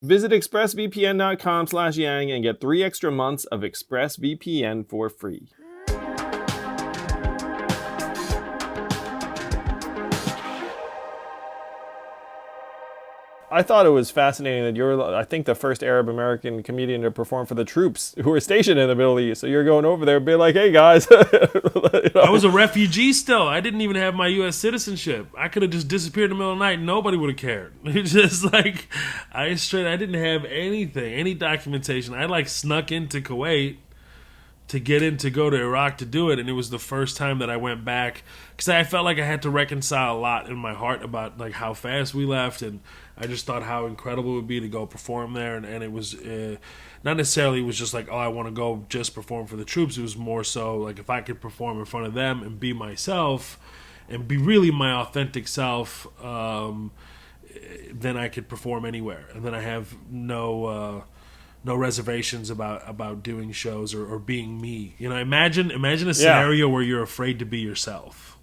Visit expressvpn.com/yang and get 3 extra months of ExpressVPN for free. I thought it was fascinating that you're, I think, the first Arab American comedian to perform for the troops who were stationed in the Middle East. So you're going over there and being like, hey, guys. I was a refugee still. I didn't even have my U.S. citizenship. I could have just disappeared in the middle of the night and nobody would have cared. It's just like, I didn't have anything, any documentation. I like snuck into Kuwait to get in to go to Iraq to do it, and it was the first time that I went back because I felt like I had to reconcile a lot in my heart about like how fast we left, and I just thought how incredible it would be to go perform there, and it was not necessarily it was just like, oh, I want to go just perform for the troops. It was more so like if I could perform in front of them and be myself and be really my authentic self, then I could perform anywhere, and then I have no reservations about doing shows or being me. You know, imagine a scenario where you're afraid to be yourself.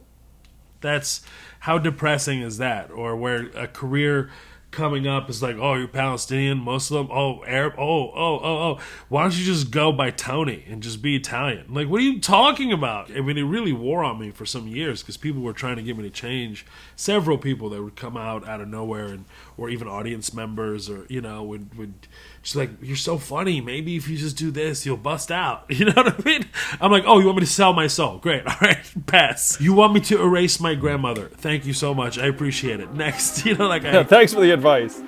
That's how depressing is that? Or where a career coming up is like, oh, you're Palestinian, Muslim, oh, Arab, oh. Why don't you just go by Tony and just be Italian? Like, what are you talking about? I mean, it really wore on me for some years because people were trying to get me to change. Several people that would come out of nowhere, or even audience members, or would just like, you're so funny. Maybe if you just do this, you'll bust out. You know what I mean? I'm like, oh, you want me to sell my soul? Great, all right, pass. You want me to erase my grandmother? Thank you so much. I appreciate it. Next, Thanks for the advice.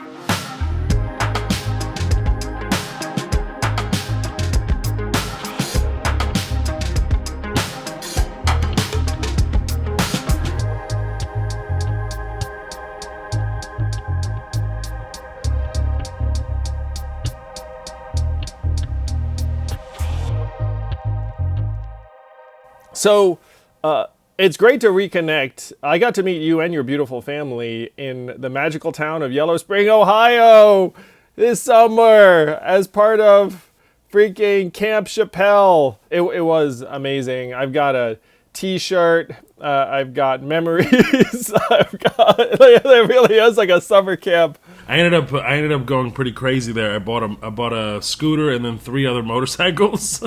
So, it's great to reconnect. I got to meet you and your beautiful family in the magical town of Yellow Spring, Ohio this summer as part of freaking Camp Chapelle. It was amazing. I've got a t-shirt. I've got memories. It really is like a summer camp. I ended up going pretty crazy there. I bought a scooter and then 3 other motorcycles,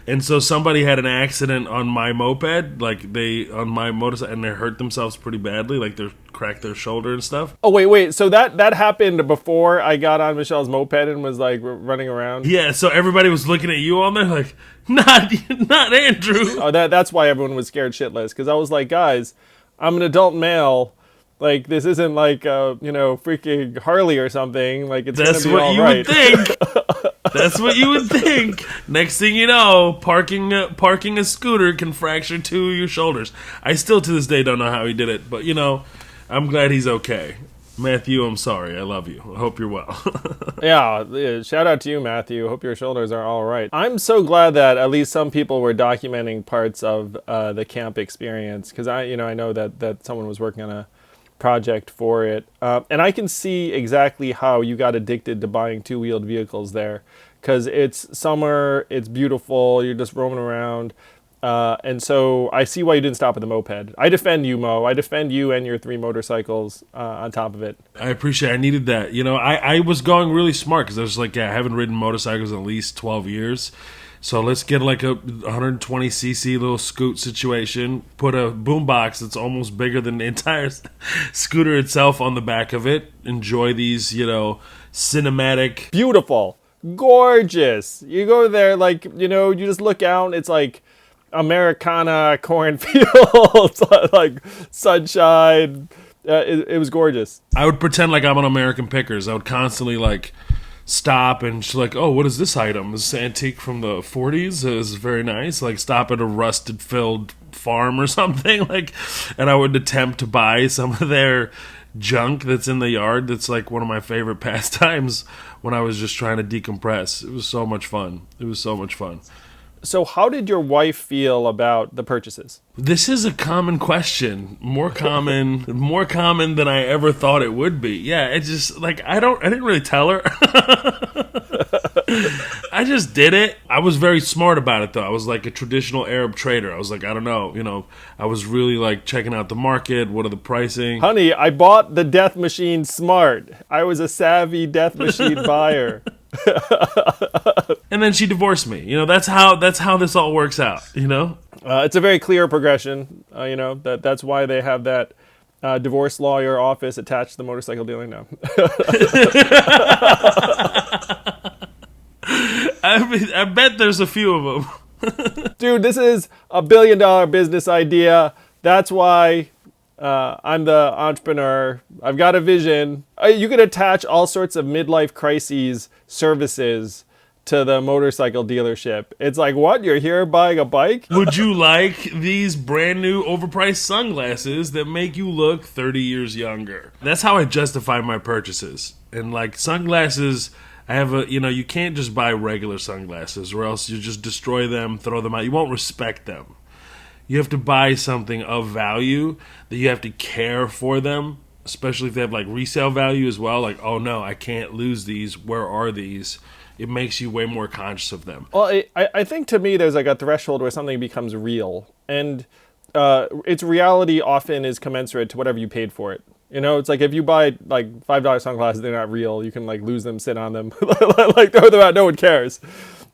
and so somebody had an accident on my moped, on my motorcycle, and they hurt themselves pretty badly, like they cracked their shoulder and stuff. Oh wait, so that happened before I got on Michelle's moped and was like running around. Yeah, so everybody was looking at you on there like, not Andrew. Oh, that's why everyone was scared shitless, because I was like, guys, I'm an adult male. Like, this isn't like, freaking Harley or something. Like, it's going to be all right. That's what you would think. That's what you would think. Next thing you know, parking a scooter can fracture 2 of your shoulders. I still, to this day, don't know how he did it. But, I'm glad he's okay. Matthew, I'm sorry. I love you. I hope you're well. Yeah, shout out to you, Matthew. Hope your shoulders are all right. I'm so glad that at least some people were documenting parts of the camp experience, because I know that someone was working on a project for it, and I can see exactly how you got addicted to buying 2-wheeled vehicles there, because it's summer, it's beautiful, you're just roaming around, and so I see why you didn't stop at the moped. I defend you, Mo. I defend you and your 3 motorcycles on top of it. I appreciate it. I needed that. I was going really smart because I was like, I haven't ridden motorcycles in at least 12 years. So let's get like a 120cc little scoot situation, put a boombox that's almost bigger than the entire scooter itself on the back of it. Enjoy these, cinematic. Beautiful. Gorgeous. You go there, like, you just look out, it's like Americana cornfields, like sunshine. It was gorgeous. I would pretend like I'm on American Pickers. I would constantly like stop and she's like, oh, what is this item? This antique from the 40s is very nice. Like, stop at a rusted filled farm or something, like, and I would attempt to buy some of their junk that's in the yard. That's like one of my favorite pastimes when I was just trying to decompress. It was so much fun. So how did your wife feel about the purchases? This is a common question. More common than I ever thought it would be. Yeah, it's just like I didn't really tell her. I just did it. I was very smart about it, though. I was like a traditional Arab trader. I was like, I don't know, I was really like checking out the market. What are the pricing? Honey, I bought the death machine smart. I was a savvy death machine buyer. And then she divorced me. That's how this all works out. It's a very clear progression. That's why they have that divorce lawyer office attached to the motorcycle dealer now. I bet there's a few of them. Dude, this is $1 billion business idea. That's why I'm the entrepreneur. I've got a vision. You could attach all sorts of midlife crises services to the motorcycle dealership. It's like, what? You're here buying a bike? Would you like these brand new overpriced sunglasses that make you look 30 years younger? That's how I justify my purchases. And like sunglasses, I have you can't just buy regular sunglasses or else you just destroy them, throw them out. You won't respect them. You have to buy something of value that you have to care for them, especially if they have like resale value as well. Like, oh no, I can't lose these. Where are these? It makes you way more conscious of them. Well, I think to me there's like a threshold where something becomes real. And its reality often is commensurate to whatever you paid for it. It's like if you buy like $5 sunglasses, they're not real. You can like lose them, sit on them, like throw them out. No one cares.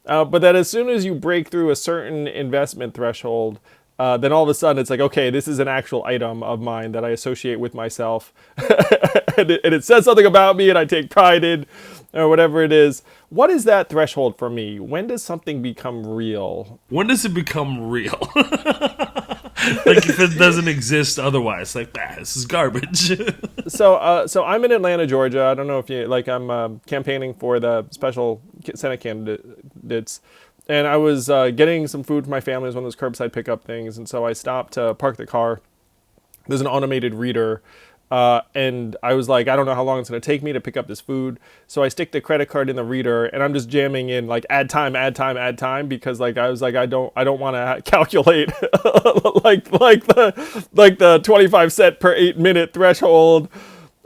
But that as soon as you break through a certain investment threshold, then all of a sudden it's like, okay, this is an actual item of mine that I associate with myself. and it says something about me and I take pride in, or whatever it is. What is that threshold for me? When does something become real? When does it become real? Like if it doesn't exist otherwise, like, this is garbage. So I'm in Atlanta, Georgia. I don't know if you, like, I'm campaigning for the special Senate candidates. And I was getting some food for my family. It was one of those curbside pickup things. And so I stopped to park the car. There's an automated reader. And I was like, I don't know how long it's going to take me to pick up this food. So I stick the credit card in the reader and I'm just jamming in like add time, because like I was like, I don't want to calculate like the 25 cent per 8 minute threshold.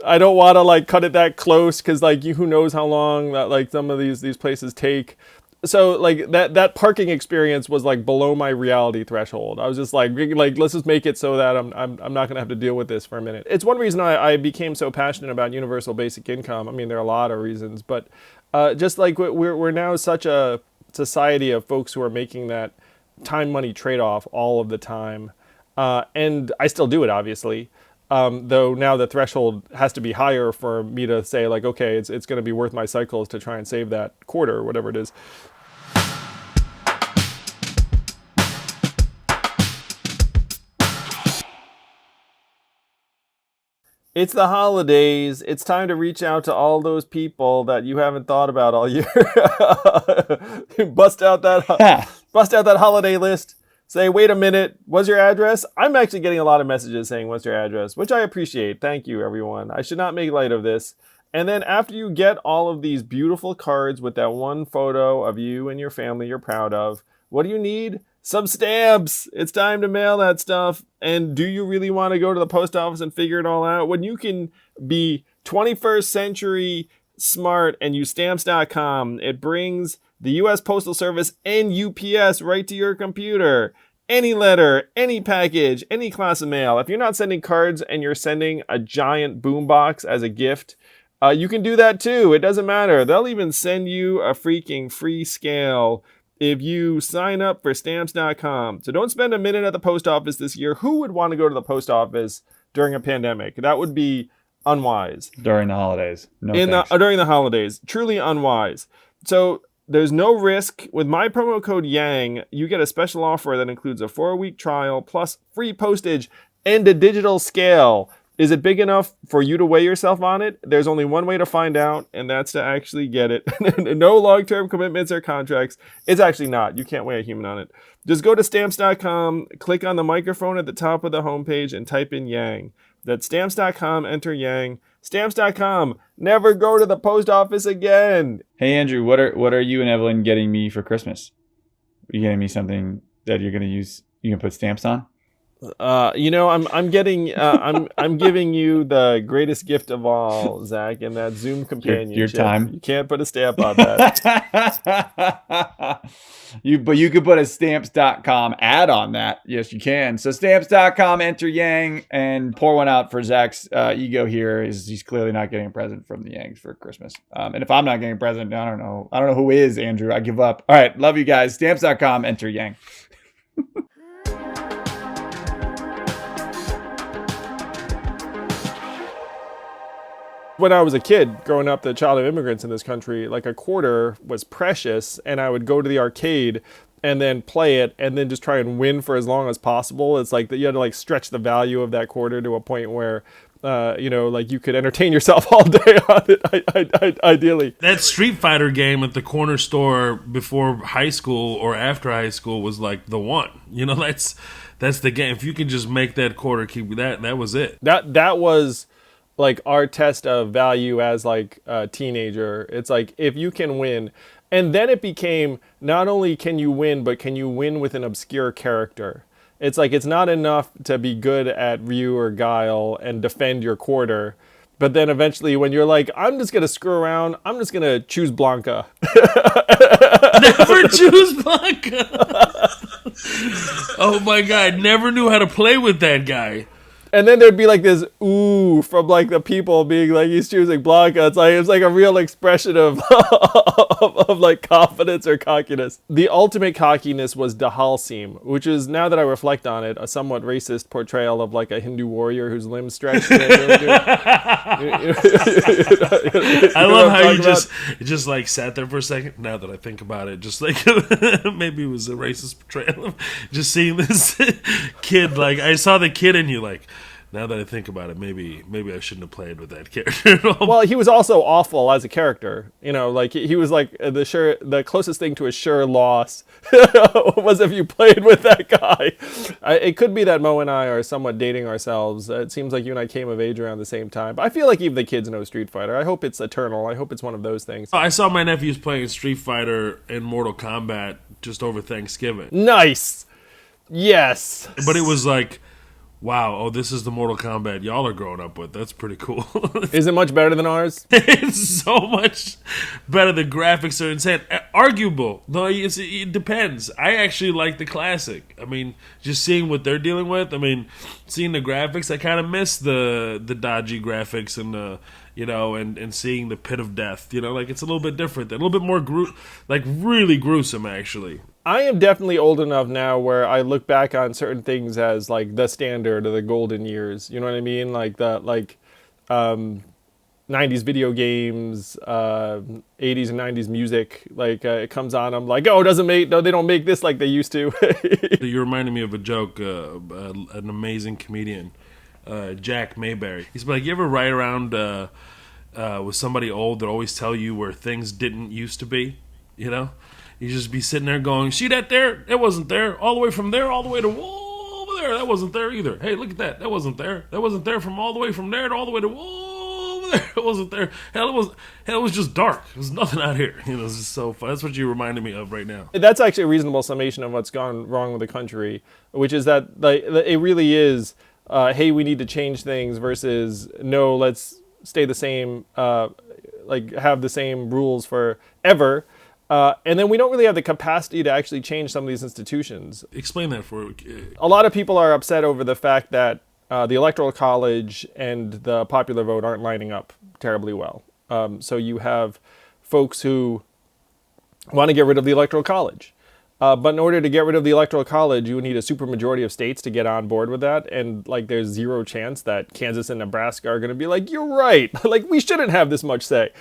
I don't want to like cut it that close because like who knows how long that like some of these places take. So like that parking experience was like below my reality threshold. I was just like let's just make it so that I'm not gonna have to deal with this for a minute. It's one reason I became so passionate about universal basic income. I mean, there are a lot of reasons, but just like we're now such a society of folks who are making that time money trade-off all of the time, and I still do it obviously. Though now the threshold has to be higher for me to say like, okay, it's going to be worth my cycles to try and save that quarter or whatever it is. It's the holidays. It's time to reach out to all those people that you haven't thought about all year. Bust out that holiday list. Say, wait a minute, what's your address? I'm actually getting a lot of messages saying, what's your address? Which I appreciate. Thank you, everyone. I should not make light of this. And then after you get all of these beautiful cards with that one photo of you and your family you're proud of, what do you need? Some stamps. It's time to mail that stuff. And do you really want to go to the post office and figure it all out when you can be 21st century smart and use stamps.com? It brings the U.S. Postal Service and UPS right to your computer. Any letter, any package, any class of mail. If you're not sending cards and you're sending a giant boombox as a gift, you can do that too. It doesn't matter. They'll even send you a freaking free scale if you sign up for stamps.com. So don't spend a minute at the post office this year. Who would want to go to the post office during a pandemic? That would be unwise. During the holidays. During the holidays. Truly unwise. So there's no risk. With my promo code YANG, you get a special offer that includes a 4-week trial plus free postage and a digital scale. Is it big enough for you to weigh yourself on it? There's only one way to find out, and that's to actually get it. No long-term commitments or contracts. It's actually not. You can't weigh a human on it. Just go to stamps.com, click on the microphone at the top of the homepage, and type in YANG. That's stamps.com, enter YANG. Stamps.com. Never go to the post office again. Hey, Andrew, what are you and Evelyn getting me for Christmas? Are you getting me something that you're going to use, you can put stamps on? I'm giving you the greatest gift of all, Zach, and that Zoom Your companionship. time. You can't put a stamp on that. But you could put a stamps.com ad on that. Yes, you can. So stamps.com, enter Yang, and pour one out for Zach's ego here. He's clearly not getting a present from the Yangs for Christmas. And if I'm not getting a present, I don't know. I don't know who is, Andrew. I give up. All right. Love you guys. Stamps.com, enter Yang. When I was a kid growing up, the child of immigrants in this country, like a quarter was precious, and I would go to the arcade and then play it and then just try and win for as long as possible. It's like that you had to like stretch the value of that quarter to a point where like you could entertain yourself all day on it, ideally. That Street Fighter game at the corner store before high school or after high school was like the one. That's the game. If you could just make that quarter keep that was it. That was like our test of value as like a teenager. It's like if you can win. And then it became not only can you win, but can you win with an obscure character? It's like it's not enough to be good at Ryu or Guile and defend your quarter. But then eventually when you're like, I'm just going to screw around, I'm just going to choose Blanca. Never choose Blanca. Oh my God, never knew how to play with that guy. And then there'd be like this ooh from like the people being like, he's choosing Blanca. It's like a real expression of of like confidence or cockiness. The ultimate cockiness was Dahalsim, which is, now that I reflect on it, a somewhat racist portrayal of like a Hindu warrior whose limbs stretched. I love how you just like sat there for a second. Now that I think about it, just like maybe it was a racist portrayal of just seeing this kid. Like I saw the kid in you, like. Now that I think about it, maybe I shouldn't have played with that character at all. Well, he was also awful as a character. Like he was like the closest thing to a sure loss was if you played with that guy. It could be that Mo and I are somewhat dating ourselves. It seems like you and I came of age around the same time. But I feel like even the kids know Street Fighter. I hope it's eternal. I hope it's one of those things. I saw my nephews playing Street Fighter and Mortal Kombat just over Thanksgiving. Nice. Yes. But it was like, wow, this is the Mortal Kombat y'all are growing up with. That's pretty cool. Is it much better than ours? It's so much better. The graphics are insane. Arguable. No, it depends. I actually like the classic. I mean, just seeing what they're dealing with. I mean, seeing the graphics, I kind of miss the dodgy graphics and the... and seeing the pit of death, like it's a little bit different, a little bit more really gruesome, actually. I am definitely old enough now where I look back on certain things as like the standard or the golden years. You know what I mean? Like the 90s video games, 80s and 90s music. Like it comes on, I'm like, they don't make this like they used to. You're reminding me of a joke, an amazing comedian. Jack Mayberry. He's like, you ever ride around with somebody old that always tell you where things didn't used to be? You just be sitting there going, see that there? It wasn't there. All the way from there, all the way to whoa, over there. That wasn't there either. Hey, look at that. That wasn't there. That wasn't there from all the way from there to all the way to whoa, over there. It wasn't there. Hell, it was just dark. There was nothing out here. It's just so fun. That's what you reminded me of right now. That's actually a reasonable summation of what's gone wrong with the country, which is that it really is, hey, we need to change things versus no, let's stay the same, have the same rules forever. And then we don't really have the capacity to actually change some of these institutions. Explain that for me. A lot of people are upset over the fact that the Electoral College and the popular vote aren't lining up terribly well. So you have folks who want to get rid of the Electoral College. But in order to get rid of the Electoral College, you would need a supermajority of states to get on board with that. And like, there's zero chance that Kansas and Nebraska are going to be like, you're right. Like, we shouldn't have this much say.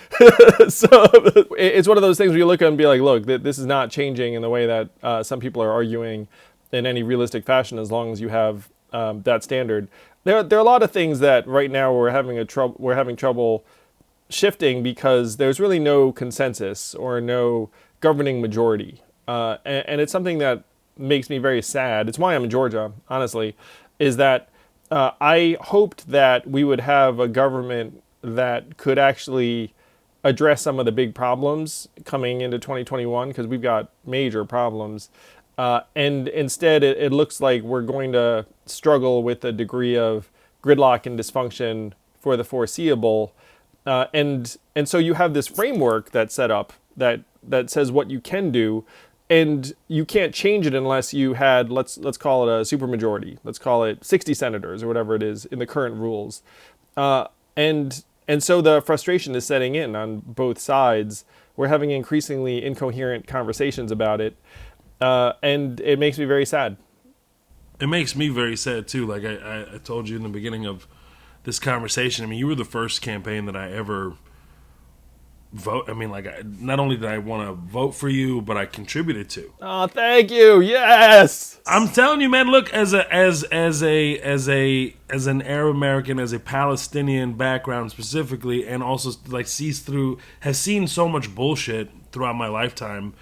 So it's one of those things where you look at it and be like, look, this is not changing in the way that some people are arguing in any realistic fashion, as long as you have that standard. There are a lot of things that right now we're having trouble shifting because there's really no consensus or no governing majority. And it's something that makes me very sad. It's why I'm in Georgia, honestly, is that I hoped that we would have a government that could actually address some of the big problems coming into 2021, because we've got major problems. And instead, it looks like we're going to struggle with a degree of gridlock and dysfunction for the foreseeable. And so you have this framework that's set up that says what you can do, and you can't change it unless you had, let's call it a supermajority. Let's call it 60 senators or whatever it is in the current rules. And so the frustration is setting in on both sides. We're having increasingly incoherent conversations about it. And it makes me very sad. It makes me very sad too. Like I told you in the beginning of this conversation, I mean, you were the first campaign that I ever vote. I mean, like, not only did I want to vote for you, but I contributed to. Oh, thank you. Yes. I'm telling you, man. Look, as an Arab American, as a Palestinian background specifically, and also like has seen so much bullshit throughout my lifetime.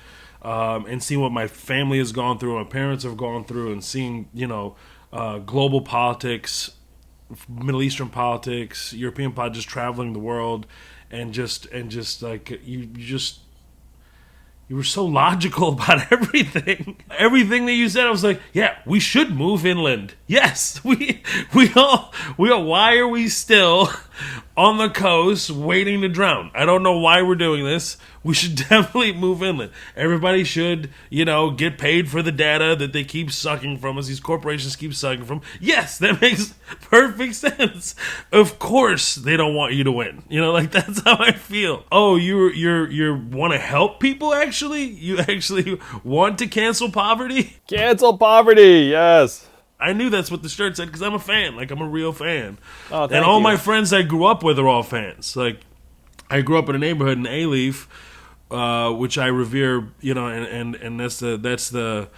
And seeing what my family has gone through, my parents have gone through, and seeing, global politics, Middle Eastern politics, European politics, just traveling the world, and just like you were so logical about everything. Everything that you said, I was like, yeah, we should move inland. Yes, we all. Why are we still on the coast waiting to drown? I don't know why we're doing this. We should definitely move inland. Everybody should, get paid for the data that they keep sucking from us. These corporations keep sucking from. Yes, that makes perfect sense. Of course, they don't want you to win. Like, that's how I feel. Oh, you want to help people? Actually, you actually want to cancel poverty? Cancel poverty. Yes. I knew that's what the shirt said because I'm a fan. Like, I'm a real fan. Oh, and all my friends I grew up with are all fans. Like, I grew up in a neighborhood in A-Leaf, which I revere, and that's the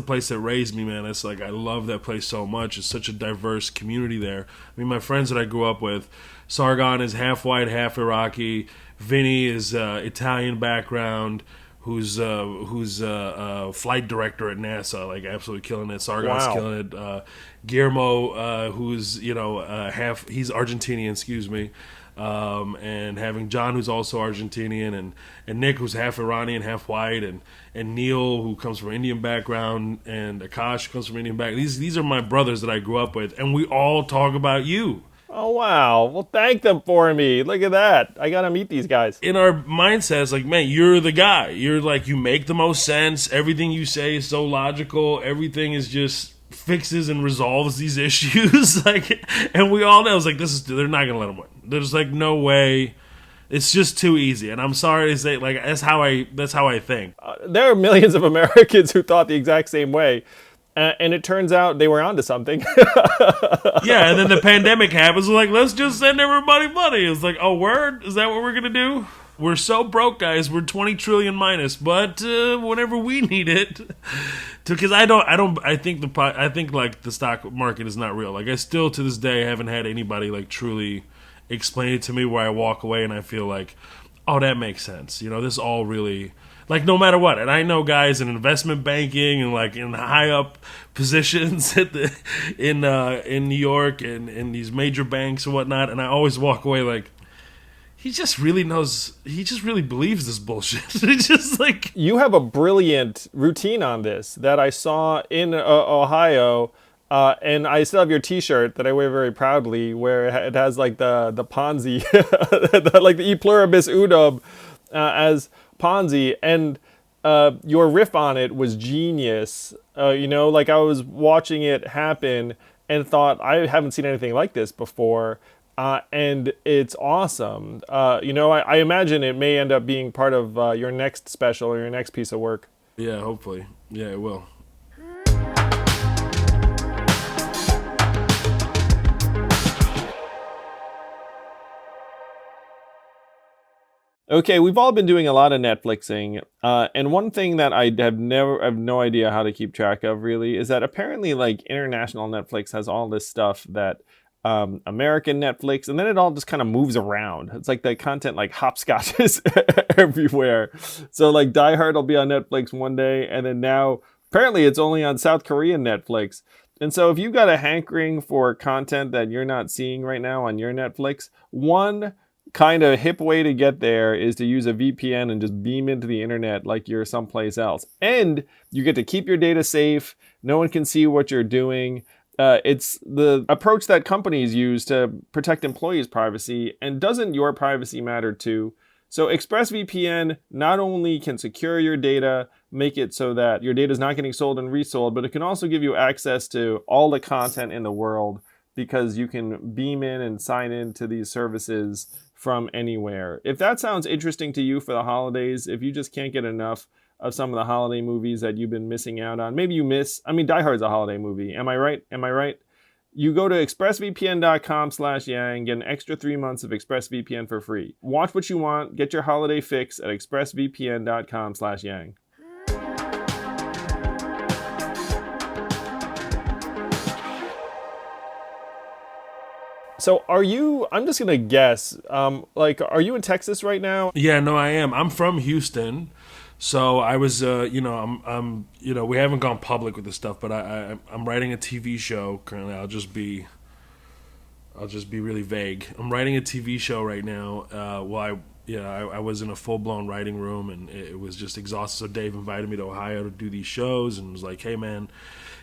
place that raised me, man. It's like, I love that place so much. It's such a diverse community there. I mean, my friends that I grew up with, Sargon is half white, half Iraqi. Vinny is Italian background, who's a flight director at NASA, like absolutely killing it. Sargon's killing it. Guillermo, who's half, he's Argentinian, excuse me. And having John, who's also Argentinian, and Nick, who's half Iranian, half white, and Neil, who comes from Indian background, and Akash, who comes from Indian background. These are my brothers that I grew up with, and we all talk about you. Oh, wow. Well, thank them for me. Look at that. I got to meet these guys. In our mindset, it's like, man, you're the guy. You're like, you make the most sense. Everything you say is so logical. Everything is just fixes and resolves these issues. And we all know, it's like, they're not going to let them win. There's like no way. It's just too easy. And I'm sorry to say, like, that's how I think. There are millions of Americans who thought the exact same way. And it turns out they were onto something. Yeah, and then the pandemic happens. We're like, let's just send everybody money. It's like, oh, word? Is that what we're going to do? We're so broke, guys. We're 20 trillion minus. But whenever we need it, because I think like the stock market is not real. Like, I still to this day haven't had anybody like truly explain it to me where I walk away and I feel like, oh, that makes sense. This all really. Like, no matter what. And I know guys in investment banking and like in high up positions in New York and in these major banks and whatnot, and I always walk away like, he just really believes this bullshit. It's just like, you have a brilliant routine on this that I saw in Ohio, and I still have your T-shirt that I wear very proudly, where it has like the Ponzi, like the E pluribus unum as Ponzi, and your riff on it was genius. Like, I was watching it happen and thought, I haven't seen anything like this before, and it's awesome. I imagine it may end up being part of your next special or your next piece of work. Yeah, hopefully. Yeah, it will. Okay, we've all been doing a lot of Netflixing, and one thing that I have no idea how to keep track of really is that apparently, like, international Netflix has all this stuff that American Netflix, and then it all just kind of moves around. It's like the content like hopscotches everywhere. So like Die Hard will be on Netflix one day, and then now apparently it's only on South Korean Netflix. And so if you've got a hankering for content that you're not seeing right now on your Netflix, one, kind of hip way to get there is to use a VPN and just beam into the internet like you're someplace else. And you get to keep your data safe. No one can see what you're doing. It's the approach that companies use to protect employees' privacy. And doesn't your privacy matter too? So ExpressVPN not only can secure your data, make it so that your data is not getting sold and resold, but it can also give you access to all the content in the world, because you can beam in and sign into these services from anywhere. If that sounds interesting to you for the holidays, if you just can't get enough of some of the holiday movies that you've been missing out on, maybe you miss, Die Hard's a holiday movie. Am I right? You go to expressvpn.com/yang, get an extra 3 months of ExpressVPN for free. Watch what you want, get your holiday fix at expressvpn.com/yang. So I'm just going to guess, are you in Texas right now? Yeah, no, I am. I'm from Houston. So I was, I'm we haven't gone public with this stuff, but I'm writing a TV show currently. I'll just be really vague. I'm writing a TV show right now. I was in a full-blown writing room, and it was just exhausted. So Dave invited me to Ohio to do these shows, and was like, "Hey, man,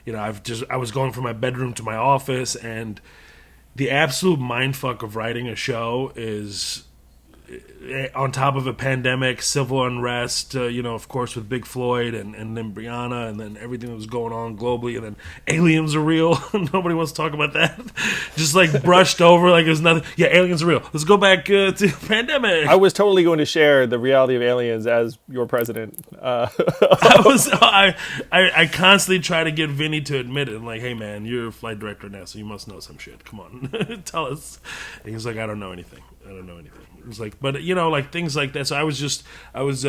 I was going from my bedroom to my office, and the absolute mindfuck of writing a show is." On top of a pandemic, civil unrest, of course, with Big Floyd and then Breonna, and then everything that was going on globally, and then aliens are real. Nobody wants to talk about that. Just like brushed over like there's nothing. Yeah, aliens are real. Let's go back to pandemic. I was totally going to share the reality of aliens as your president. I constantly try to get Vinny to admit it. I'm like, hey man, you're a flight director now, so you must know some shit. Come on, tell us. And he's like, I don't know anything. It was like, but like things like that. So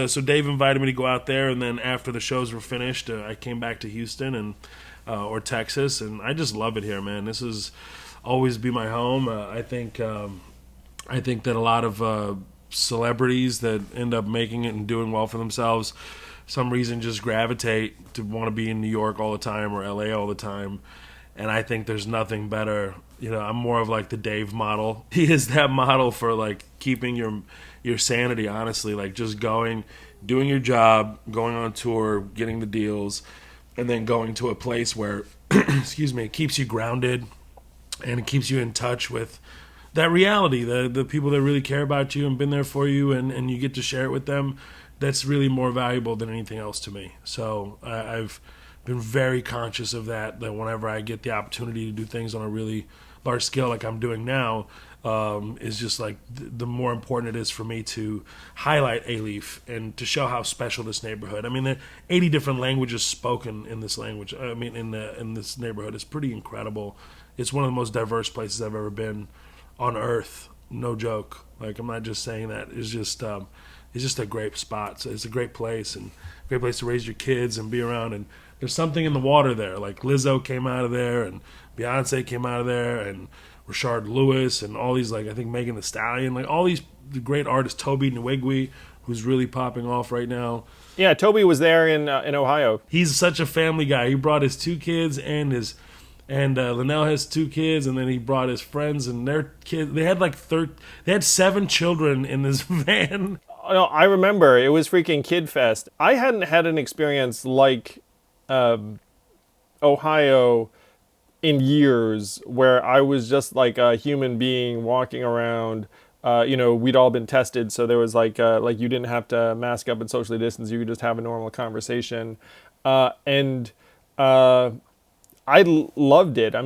so Dave invited me to go out there, and then after the shows were finished, I came back to Houston and or Texas, and I just love it here, man. This is always be my home. I think that a lot of celebrities that end up making it and doing well for themselves, some reason just gravitate to want to be in New York all the time or LA all the time. And I think there's nothing better. I'm more of like the Dave model. He is that model for like keeping your sanity, honestly. Like just doing your job, going on tour, getting the deals, and then going to a place where, it keeps you grounded and it keeps you in touch with that reality, the people that really care about you and been there for you, and you get to share it with them. That's really more valuable than anything else to me. So I've been very conscious of that whenever I get the opportunity to do things on a really large scale like I'm doing now, is just like the more important it is for me to highlight A-Leaf and to show how special this neighborhood. There are 80 different languages spoken in this language. In this neighborhood. It's pretty incredible. It's one of the most diverse places I've ever been on earth. No joke. Like, I'm not just saying that. It's just a great spot. So it's a great place, and a great place to raise your kids and be around. And there's something in the water there. Like Lizzo came out of there, and Beyonce came out of there, and Rashard Lewis, and all these, like, I think Megan Thee Stallion, like all these great artists. Toby Nwigwe, who's really popping off right now. Yeah, Toby was there in Ohio. He's such a family guy. He brought his 2 kids and Linnell has 2 kids, and then he brought his friends and their kids. They had they had 7 children in this van. No, I remember it was freaking Kid Fest. I hadn't had an experience like Ohio in years, where I was just like a human being walking around. We'd all been tested, so there was like you didn't have to mask up and socially distance. You could just have a normal conversation, and I loved it. I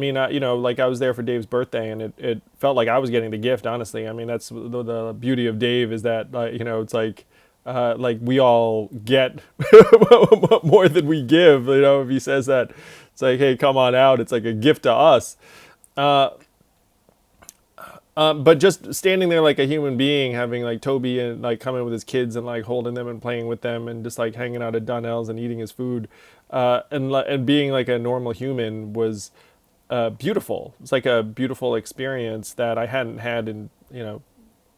was there for Dave's birthday, and it felt like I was getting the gift, honestly. That's the beauty of Dave, is that, it's like we all get more than we give. If he says that, it's like, hey, come on out. It's like a gift to us. But just standing there like a human being, having like Toby and like coming with his kids and like holding them and playing with them and just like hanging out at Donnell's and eating his food, and being like a normal human was beautiful. It's like a beautiful experience that I hadn't had in,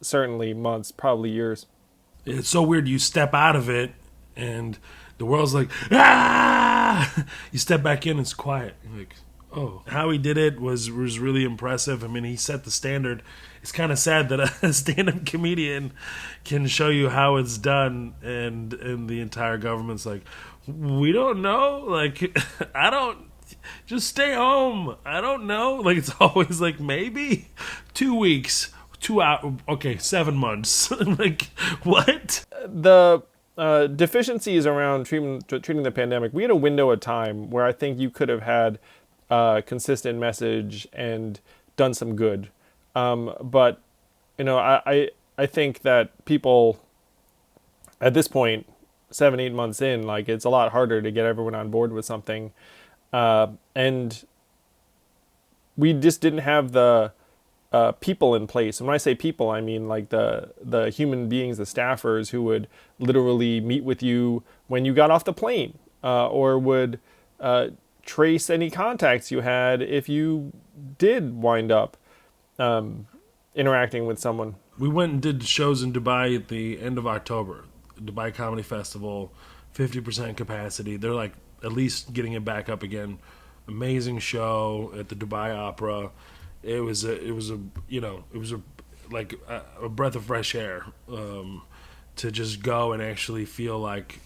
certainly months, probably years. It's so weird. You step out of it and the world's like, ah! You step back in, it's quiet. You're like, Oh, how he did it was really impressive. I mean, he set the standard. It's kind of sad that a stand-up comedian can show you how it's done, and the entire government's like, we don't know. Like, I don't. Just stay home. I don't know. Like, it's always like, maybe 2 weeks, 2 hours. Okay, 7 months. Like, what? The deficiencies around treating the pandemic, we had a window of time where I think you could have had a consistent message and done some good. But, I think that people at this point, 7-8 months in, like, it's a lot harder to get everyone on board with something. And we just didn't have the people in place. And when I say people, I mean like the human beings, the staffers who would literally meet with you when you got off the plane, or would trace any contacts you had if you did wind up interacting with someone. We went and did shows in Dubai at the end of October. Dubai Comedy Festival, 50% capacity. They're like at least getting it back up again. Amazing show at the Dubai Opera. It was a breath of fresh air, to just go and actually feel like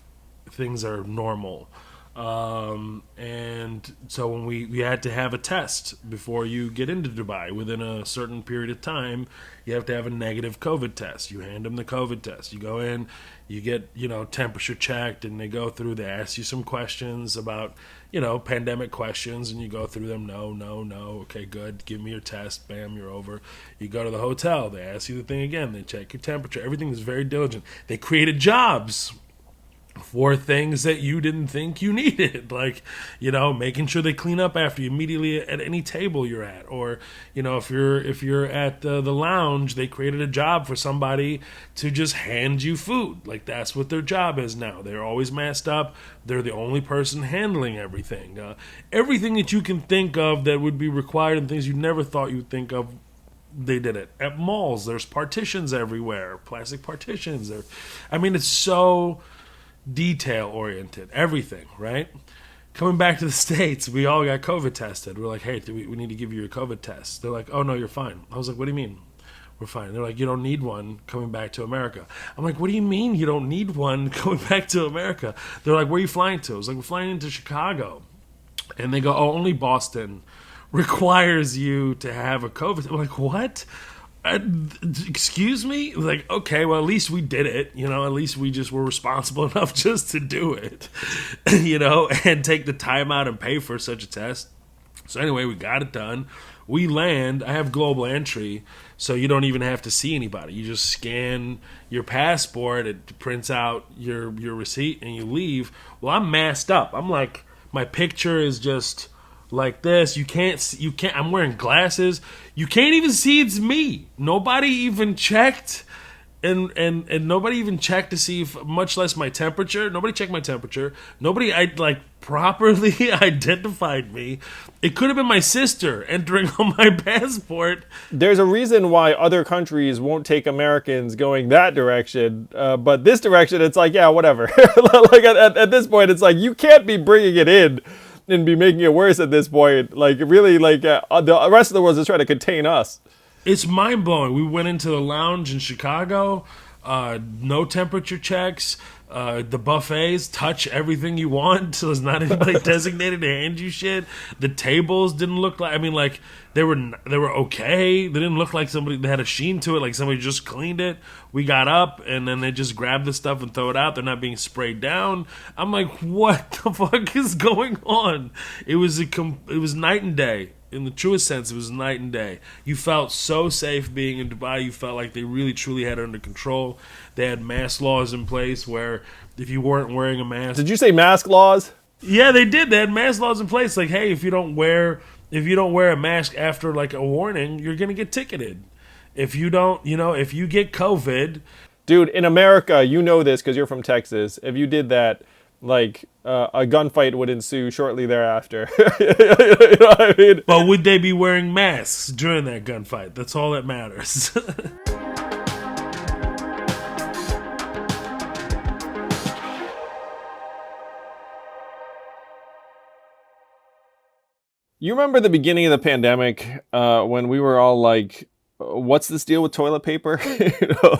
things are normal. And so when we had to have a test before you get into Dubai, within a certain period of time, you have to have a negative COVID test. You hand them the COVID test. You go in, you get, temperature checked, and they go through, they ask you some questions about, pandemic questions, and you go through them. No. Okay, good. Give me your test. Bam, you're over. You go to the hotel. They ask you the thing again. They check your temperature. Everything is very diligent. They created jobs for things that you didn't think you needed, like, making sure they clean up after you immediately at any table you're at, or, if you're at the lounge, they created a job for somebody to just hand you food. Like, that's what their job is now. They're always masked up. They're the only person handling everything. Everything that you can think of that would be required, and things you never thought you'd think of, they did it. At malls, there's partitions everywhere, plastic partitions. It's so detail oriented, everything, right? Coming back to the States, we all got COVID tested. We're like, hey, we need to give you your COVID test. They're like, oh no, you're fine. I was like, what do you mean we're fine? They're like, you don't need one coming back to America. I'm like, what do you mean you don't need one coming back to America? They're like, where are you flying to? I was like, we're flying into Chicago. And they go, oh, only Boston requires you to have a COVID. I'm like, what? Excuse me? Like, okay, well, at least we did it. At least we just were responsible enough just to do it, and take the time out and pay for such a test. So anyway, we got it done. We land. I have global entry, so you don't even have to see anybody. You just scan your passport. It prints out your receipt, and you leave. Well, I'm masked up. I'm like, my picture is just like this. You can't, I'm wearing glasses. You can't even see it's me. Nobody even checked, and nobody even checked to see if, much less my temperature. Nobody checked my temperature. Nobody, properly identified me. It could have been my sister entering on my passport. There's a reason why other countries won't take Americans going that direction, but this direction, it's like, yeah, whatever. Like at this point, it's like, you can't be bringing it in and be making it worse at this point. Like, really, the rest of the world is trying to contain us. It's mind-blowing. We went into the lounge in Chicago, no temperature checks, the buffets, touch everything you want, so there's not anybody designated to hand you shit. The tables didn't look like, they were okay. They didn't look like somebody, they had a sheen to it, like somebody just cleaned it. We got up, and then they just grab the stuff and throw it out. They're not being sprayed down. I'm like, what the fuck is going on? It was night and day. In the truest sense, it was night and day. You felt so safe being in Dubai. You felt like they really, truly had it under control. They had mask laws in place where if you weren't wearing a mask... Did you say mask laws? Yeah, they did. They had mask laws in place. Like, hey, if you don't wear a mask after, like, a warning, you're going to get ticketed. If you don't, if you get COVID... Dude, in America, you know this because you're from Texas. If you did that, a gunfight would ensue shortly thereafter. You know what I mean? But would they be wearing masks during that gunfight? That's all that matters. You remember the beginning of the pandemic when we were all like, what's this deal with toilet paper?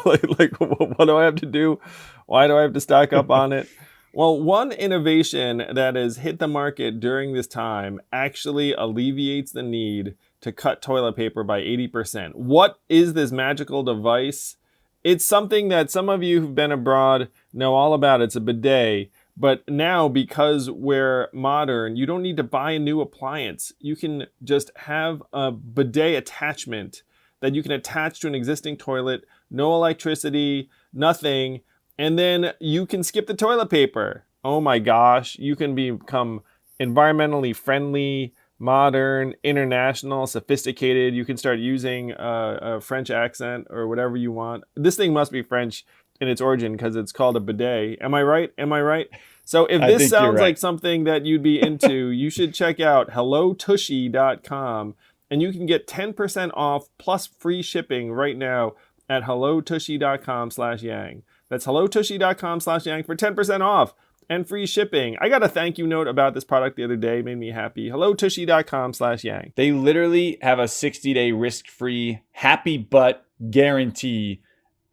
Like, what do I have to do? Why do I have to stock up on it? Well, one innovation that has hit the market during this time actually alleviates the need to cut toilet paper by 80%. What is this magical device? It's something that some of you who've been abroad know all about. It's a bidet. But now, because we're modern, you don't need to buy a new appliance. You can just have a bidet attachment that you can attach to an existing toilet, no electricity, nothing, and then you can skip the toilet paper. Oh my gosh, you can become environmentally friendly, modern, international, sophisticated. You can start using a French accent or whatever you want. This thing must be French in its origin because it's called a bidet. Am I right? Am I right? So if this sounds like something that you'd be into, you should check out hellotushy.com and you can get 10% off plus free shipping right now at hellotushy.com/yang. That's hellotushy.com/yang for 10% off and free shipping. I got a thank you note about this product the other day. It made me happy. hellotushy.com/yang. They literally have a 60-day risk-free happy butt guarantee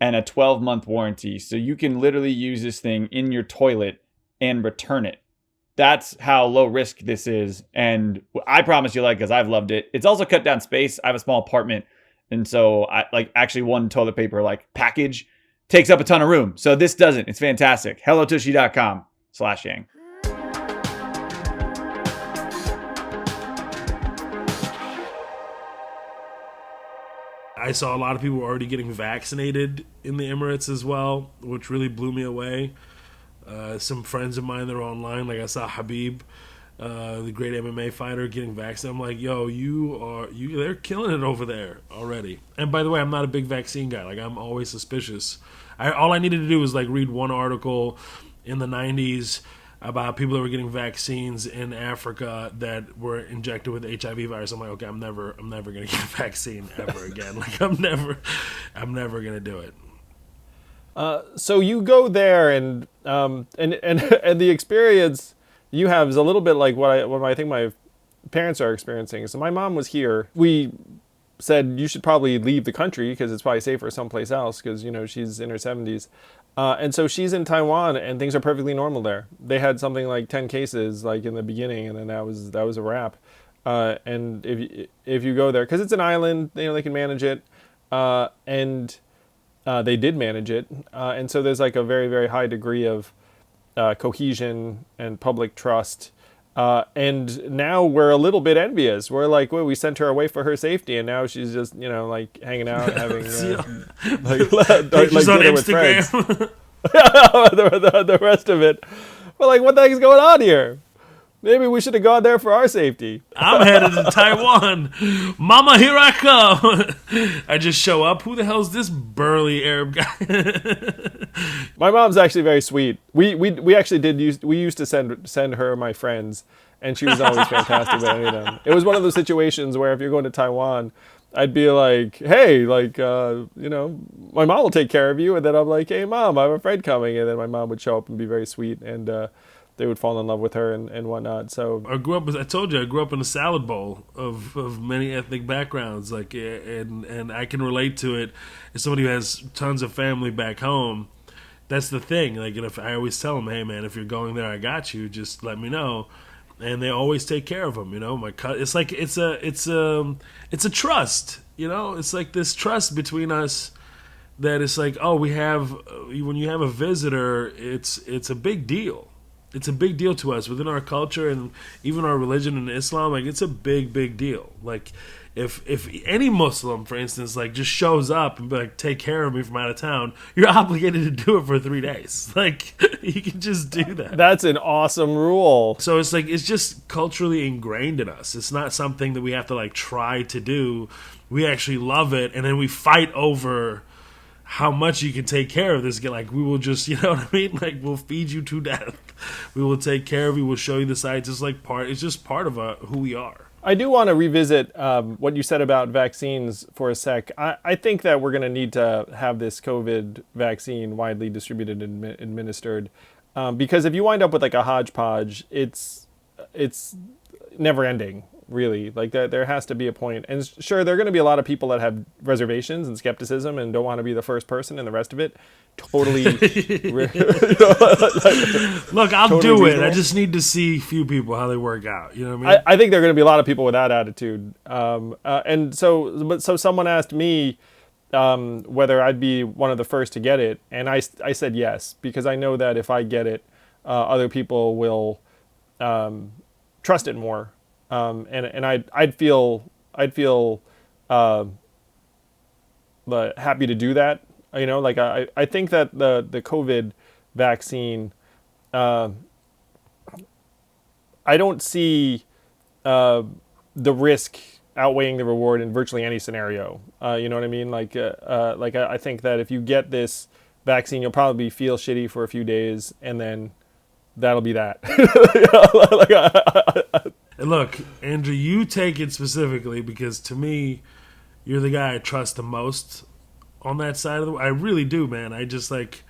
and a 12-month warranty. So you can literally use this thing in your toilet and return it. That's how low risk this is. And I promise you, because I've loved it. It's also cut down space. I have a small apartment. And so actually one toilet paper package takes up a ton of room. So this doesn't. It's fantastic. hellotushy.com/yang. I saw a lot of people were already getting vaccinated in the Emirates as well, which really blew me away. Some friends of mine that are online, like I saw Habib, the great MMA fighter, getting vaccinated. I'm like, yo, they're killing it over there already. And by the way, I'm not a big vaccine guy. I'm always suspicious. All I needed to do was read one article in the 90s about people that were getting vaccines in Africa that were injected with HIV virus. I'm like, okay, I'm never gonna get a vaccine ever again. I'm never gonna do it. So you go there and the experience you have is a little bit like what I think my parents are experiencing. So my mom was here. We said you should probably leave the country because it's probably safer someplace else because she's in her 70s. And so she's in Taiwan and things are perfectly normal there. They had something like 10 cases in the beginning and then that was a wrap. And if you go there, because it's an island, they can manage it. And they did manage it. And so there's a very, very high degree of cohesion and public trust. And now we're a little bit envious. We're like, well, we sent her away for her safety, and now she's just, hanging out, having Pictures on dinner with friends. Instagram. the rest of it, we're like, what the heck is going on here? Maybe we should have gone there for our safety. I'm headed to Taiwan. Mama, here I come. I just show up. Who the hell is this burly Arab guy? My mom's actually very sweet. We actually we used to send her my friends, and she was always fantastic with any of them. It was one of those situations where if you're going to Taiwan, I'd be like, hey, my mom will take care of you, and then I'm like, hey, mom, I have a friend coming, and then my mom would show up and be very sweet, and they would fall in love with her and whatnot. So I grew up in a salad bowl of many ethnic backgrounds, and I can relate to it as somebody who has tons of family back home. That's the thing. And if I always tell them, hey man, if you're going there, I got you. Just let me know. And they always take care of them. It's a trust. It's like this trust between us. That it's when you have a visitor, it's a big deal. It's a big deal to us within our culture and even our religion in Islam. It's a big deal. If any Muslim, for instance, just shows up and be take care of me from out of town, you're obligated to do it for 3 days. You can just do that. That's an awesome rule. So it's just culturally ingrained in us. It's not something that we have to try to do. We actually love it, and then we fight over how much you can take care of this. We will just, you know what I mean? We'll feed you to death. We will take care of you. We'll show you the sights. It's just part of who we are. I do want to revisit what you said about vaccines for a sec. I think that we're going to need to have this COVID vaccine widely distributed and administered because if you wind up with a hodgepodge, it's never ending. really. Like there has to be a point. And sure, there are going to be a lot of people that have reservations and skepticism and don't want to be the first person, and the rest of it totally. Look, I'll Totally do it. reasonable. I just need to see few people how they work out. You know what I mean? I think there are going to be a lot of people with that attitude. And so someone asked me whether I'd be one of the first to get it, and I said yes, because I know that if I get it, other people will trust it more, and I'd feel happy to do that. You know, like I think that the COVID vaccine, I don't see the risk outweighing the reward in virtually any scenario. You know what I mean? Like I think that if you get this vaccine, you'll probably feel shitty for a few days, and then that'll be that. And look, Andrew, you take it specifically because to me, you're the guy I trust the most on that side of the. I really do, man. I just like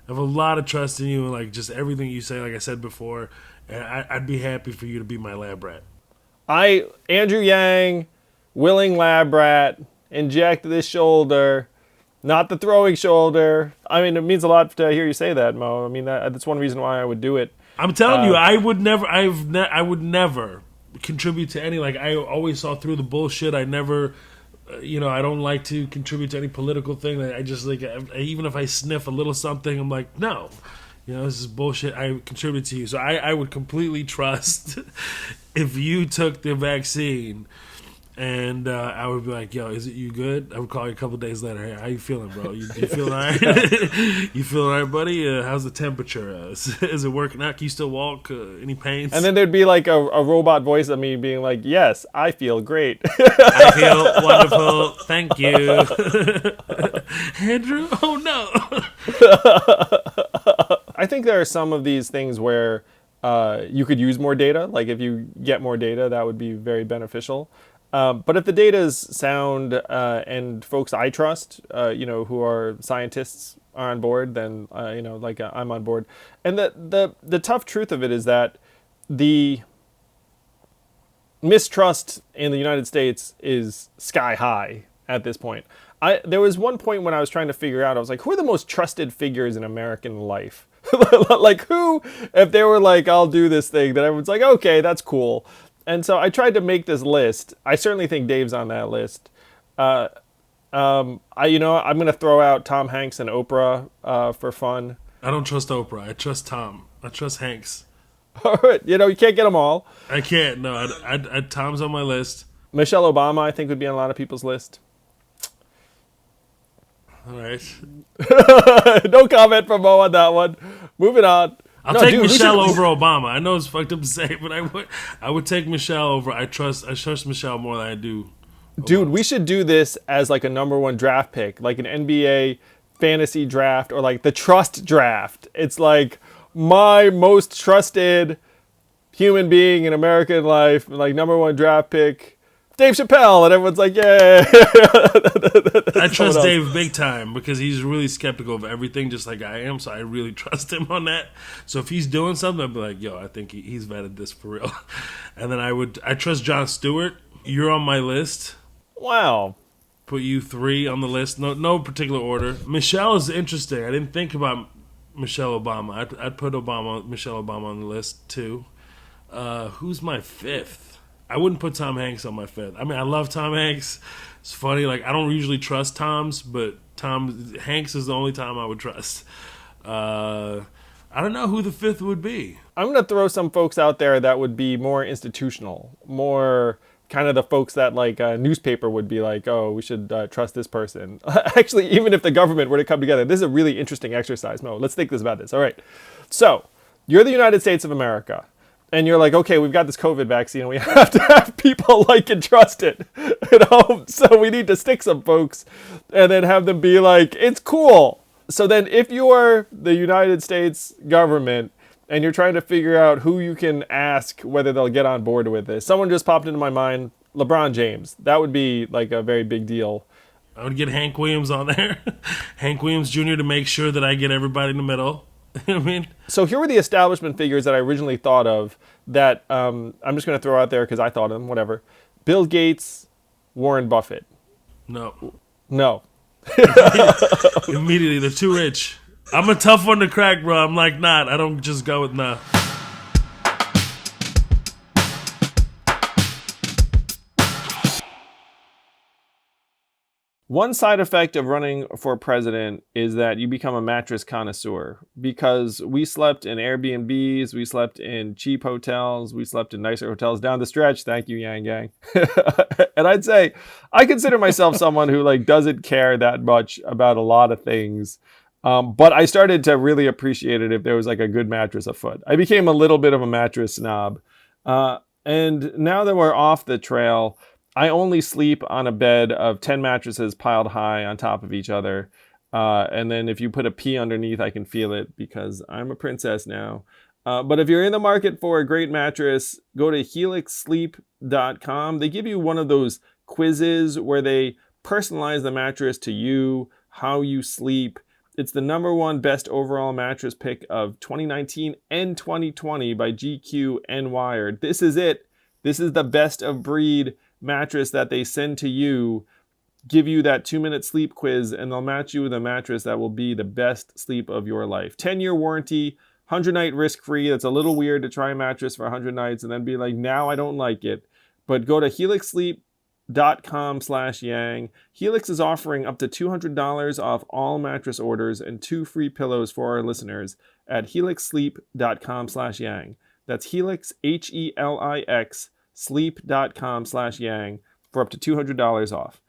have a lot of trust in you and like just everything you say. Like I said before, and I'd be happy for you to be my lab rat. Andrew Yang, willing lab rat, inject this shoulder, not the throwing shoulder. I mean, it means a lot to hear you say that, Mo. I mean, that's one reason why I would do it. I'm telling you, I would never. I would never contribute to any. Like I always saw through the bullshit. I never. I don't like to contribute to any political thing. I just like, even if I sniff a little something, I'm like, no, this is bullshit. I contribute to you. So I would completely trust if you took the vaccine and I would be like, yo, is it you good? I would call you a couple days later. Hey, how you feeling, bro? You feeling all right? You feeling all right, buddy? How's the temperature? Is it working out? Can you still walk? Any pains? And then there'd be like a robot voice of me being like, yes, I feel great. I feel wonderful. Thank you. Andrew? Oh, no. I think there are some of these things where you could use more data. Like if you get more data, that would be very beneficial. But if the data is sound and folks I trust, who are scientists are on board, then I'm on board. And the tough truth of it is that the mistrust in the United States is sky high at this point. There was one point when I was trying to figure out, I was like, who are the most trusted figures in American life? Like who, if they were like, I'll do this thing, then everyone's like, okay, that's cool. And so I tried to make this list. I certainly think Dave's on that list. I'm going to throw out Tom Hanks and Oprah for fun. I don't trust Oprah. I trust Tom. I trust Hanks. All right. You can't get them all. I can't. No, Tom's on my list. Michelle Obama, I think, would be on a lot of people's list. All right. No comment from Mo on that one. Moving on. I'll take Michelle over Obama. I know it's fucked up to say, but I would take Michelle over. I trust Michelle more than I do Obama. Dude, we should do this as like a number one draft pick, like an NBA fantasy draft or like the trust draft. It's like my most trusted human being in American life, like number one draft pick, Dave Chappelle, and everyone's like, yeah. I trust Dave big time because he's really skeptical of everything, just like I am. So I really trust him on that. So if he's doing something, I'd be like, yo, I think he's vetted this for real. And then I trust Jon Stewart. You're on my list. Wow. Put you 3 on the list. No particular order. Michelle is interesting. I didn't think about Michelle Obama. I'd put Michelle Obama on the list too. Who's my 5th? I wouldn't put Tom Hanks on my 5th. I mean, I love Tom Hanks. It's funny. Like, I don't usually trust Toms, but Hanks is the only Tom I would trust. I don't know who the 5th would be. I'm going to throw some folks out there that would be more institutional, more kind of the folks that like a newspaper would be like, oh, we should trust this person. Actually, even if the government were to come together, this is a really interesting exercise. Mo, let's think about this. All right. So you're the United States of America. And you're like, okay, we've got this COVID vaccine. We have to have people like and trust it, So we need to stick some folks, and then have them be like, it's cool. So then, if you are the United States government and you're trying to figure out who you can ask whether they'll get on board with this, someone just popped into my mind: LeBron James. That would be like a very big deal. I would get Hank Williams on there, Hank Williams Jr. to make sure that I get everybody in the middle. I mean, So here were the establishment figures that I originally thought of that I'm just going to throw out there because I thought of them, whatever. Bill Gates, Warren Buffett. no. No. Immediately, they're too rich. I'm a tough one to crack, bro. I'm like, nah, I don't just go with nah. One side effect of running for president is that you become a mattress connoisseur because we slept in Airbnbs, we slept in cheap hotels, we slept in nicer hotels down the stretch. Thank you, Yang Gang. And I'd say I consider myself someone who like doesn't care that much about a lot of things. But I started to really appreciate it if there was like a good mattress afoot. I became a little bit of a mattress snob. And now that we're off the trail, I only sleep on a bed of 10 mattresses piled high on top of each other. And then if you put a pea underneath, I can feel it because I'm a princess now. But if you're in the market for a great mattress, go to helixsleep.com. They give you one of those quizzes where they personalize the mattress to you, how you sleep. It's the #1 best overall mattress pick of 2019 and 2020 by GQ and Wired. This is it. This is the best of breed mattress that they send to you, give you that 2-minute sleep quiz, and they'll match you with a mattress that will be the best sleep of your life. 10-year warranty, 100-night risk-free. That's a little weird to try a mattress for 100 nights and then be like, now I don't like it. But go to helixsleep.com/yang. Helix is offering up to $200 off all mattress orders and 2 free pillows for our listeners at helixsleep.com/yang. That's Helix, HELIX, sleep.com/yang for up to $200 off.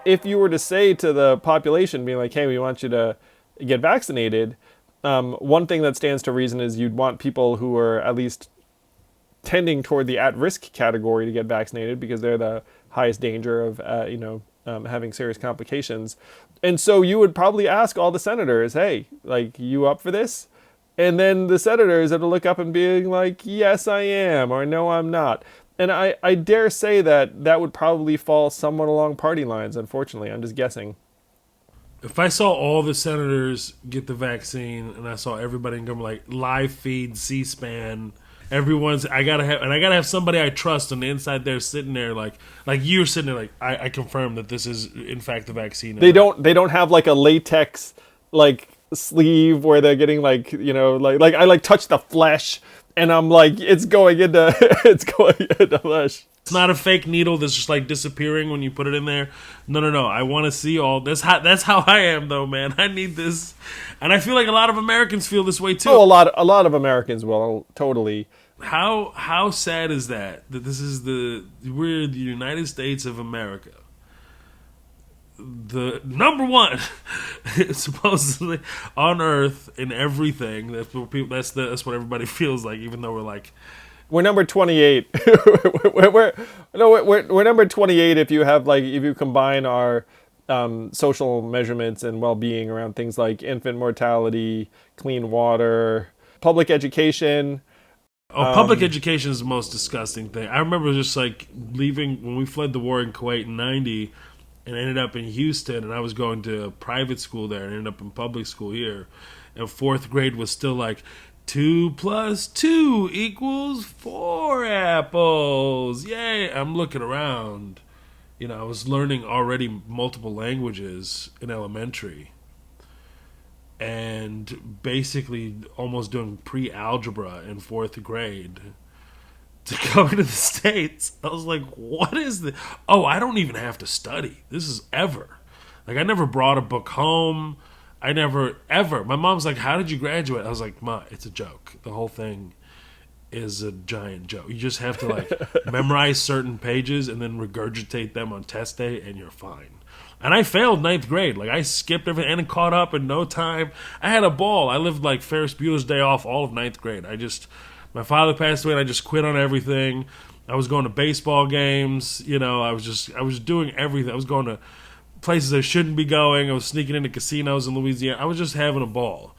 If you were to say to the population, being like, hey, we want you to get vaccinated, one thing that stands to reason is you'd want people who are at least tending toward the at-risk category to get vaccinated because they're the highest danger of, having serious complications. And so you would probably ask all the senators, hey, like, you up for this? And then the senators would look up and being like, yes, I am, or no, I'm not. And I dare say that would probably fall somewhat along party lines, unfortunately. I'm just guessing. If I saw all the senators get the vaccine and I saw everybody in government, like live feed, C-SPAN, I gotta have somebody I trust on the inside there sitting there like you're sitting there like I confirm that this is in fact the vaccine. They don't have like a latex like sleeve where they're getting like I like touch the flesh and I'm like it's going into flesh. It's not a fake needle that's just like disappearing when you put it in there. No. I want to see all this. That's how I am, though, man. I need this, and I feel like a lot of Americans feel this way too. Oh, a lot of Americans will totally. How sad is that this is we're the United States of America, the #1 supposedly on Earth in everything. That's what everybody feels like, even though we're like. We're number 28. we're number 28 if you combine our social measurements and well-being around things like infant mortality, clean water, public education. Public education is the most disgusting thing. I remember just like leaving when we fled the war in Kuwait in '90 and ended up in Houston, and I was going to private school there and ended up in public school here. And 4th grade was still like 2 + 2 = 4 apples. Yay! I'm looking around. I was learning already multiple languages in elementary. And basically almost doing pre-algebra in 4th grade. To go into the States, I was like, what is this? Oh, I don't even have to study. This is ever. Like, I never brought a book home. I never, ever. My mom's like, how did you graduate? I was like, Ma, it's a joke. The whole thing is a giant joke. You just have to, like, memorize certain pages and then regurgitate them on test day, and you're fine. And I failed 9th grade. Like, I skipped everything and caught up in no time. I had a ball. I lived, like, Ferris Bueller's Day Off all of 9th grade. My father passed away, and I just quit on everything. I was going to baseball games. I was doing everything. I was going to places I shouldn't be going. I was sneaking into casinos in Louisiana. I was just having a ball.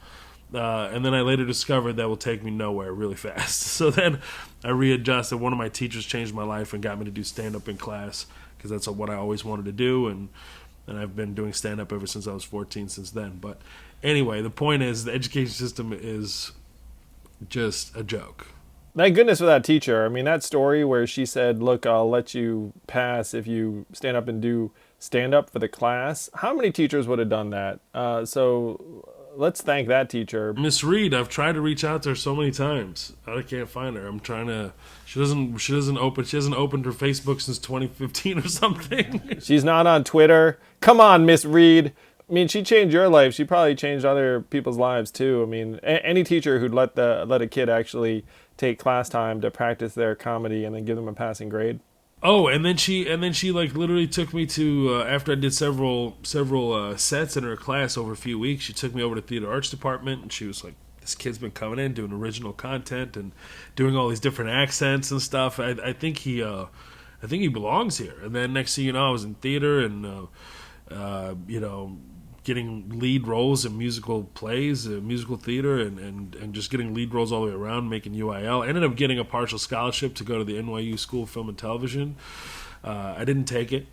And then I later discovered that will take me nowhere really fast. So then I readjusted. One of my teachers changed my life and got me to do stand-up in class. because that's what I always wanted to do, and I've been doing stand-up ever since I was 14 since then. But anyway, the point is the education system is just a joke. Thank goodness for that teacher. I mean, that story where she said, look, I'll let you pass if you stand up and do stand-up for the class. How many teachers would have done that? So let's thank that teacher. Miss Reed, I've tried to reach out to her so many times. I can't find her. I'm trying to. She hasn't opened her Facebook since 2015 or something. She's not on Twitter. Come on, Miss Reed. I mean, she changed your life. She probably changed other people's lives too. I mean, any teacher who'd let a kid actually take class time to practice their comedy and then give them a passing grade. Oh, and then she like literally took me to after I did several sets in her class over a few weeks. She took me over to theater arts department, and she was like, "This kid's been coming in doing original content and doing all these different accents and stuff. I think he belongs here." And then next thing you know, I was in theater and getting lead roles in musical plays, musical theater, and just getting lead roles all the way around, making UIL. I ended up getting a partial scholarship to go to the NYU School of Film and Television. I didn't take it.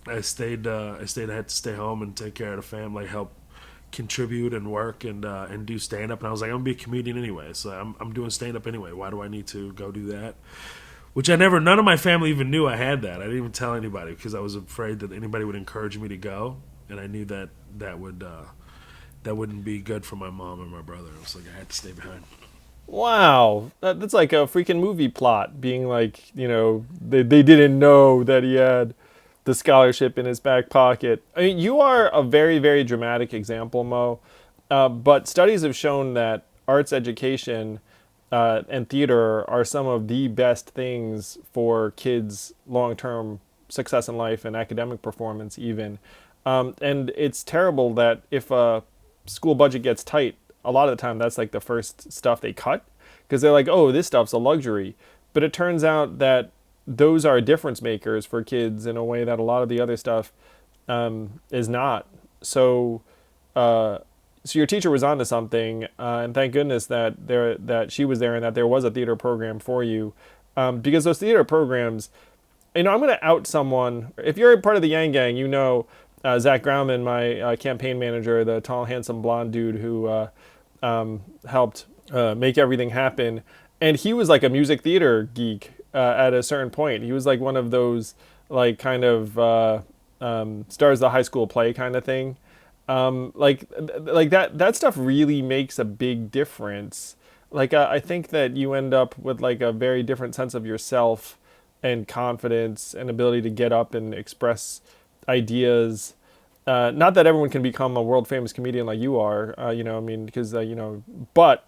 I stayed. I had to stay home and take care of the family, help contribute and work and do stand up. And I was like, I'm gonna be a comedian anyway, so I'm doing stand up anyway. Why do I need to go do that? Which none of my family even knew I had that. I didn't even tell anybody because I was afraid that anybody would encourage me to go. And I knew that wouldn't be good for my mom and my brother. I was like, I had to stay behind. Wow, that's like a freaking movie plot. Being like, they didn't know that he had the scholarship in his back pocket. I mean, you are a very, very dramatic example, Mo. But studies have shown that arts education and theater are some of the best things for kids' long-term success in life and academic performance even. And it's terrible that if a school budget gets tight, a lot of the time that's like the first stuff they cut because they're like, oh, this stuff's a luxury. But it turns out that those are difference makers for kids in a way that a lot of the other stuff is not. So your teacher was onto something, and thank goodness that she was there and that there was a theater program for you, because those theater programs, I'm going to out someone. If you're a part of the Yang Gang, Zach Grauman, my campaign manager, the tall, handsome, blonde dude who helped make everything happen. And he was like a music theater geek at a certain point. He was like one of those like kind of stars the high school play kind of thing. Like that stuff really makes a big difference. Like I think that you end up with like a very different sense of yourself and confidence and ability to get up and express ideas. Not that everyone can become a world famous comedian like you are, but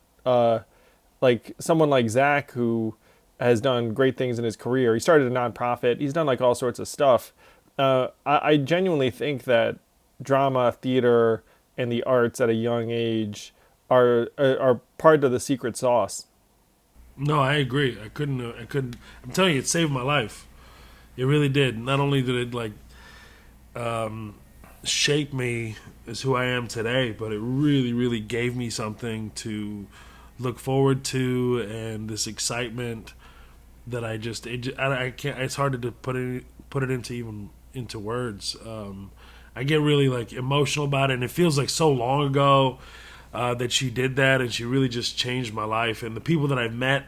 like someone like Zach who has done great things in his career. He started a nonprofit. He's done like all sorts of stuff. I genuinely think that drama, theater, and the arts at a young age are part of the secret sauce. No, I agree. I couldn't. I'm telling you, it saved my life. It really did. Not only did it shape me as who I am today, but it really, really gave me something to look forward to and this excitement that I can't. It's hard to put it into words. I get really like emotional about it, and it feels like so long ago that she did that, and she really just changed my life. And the people that I've met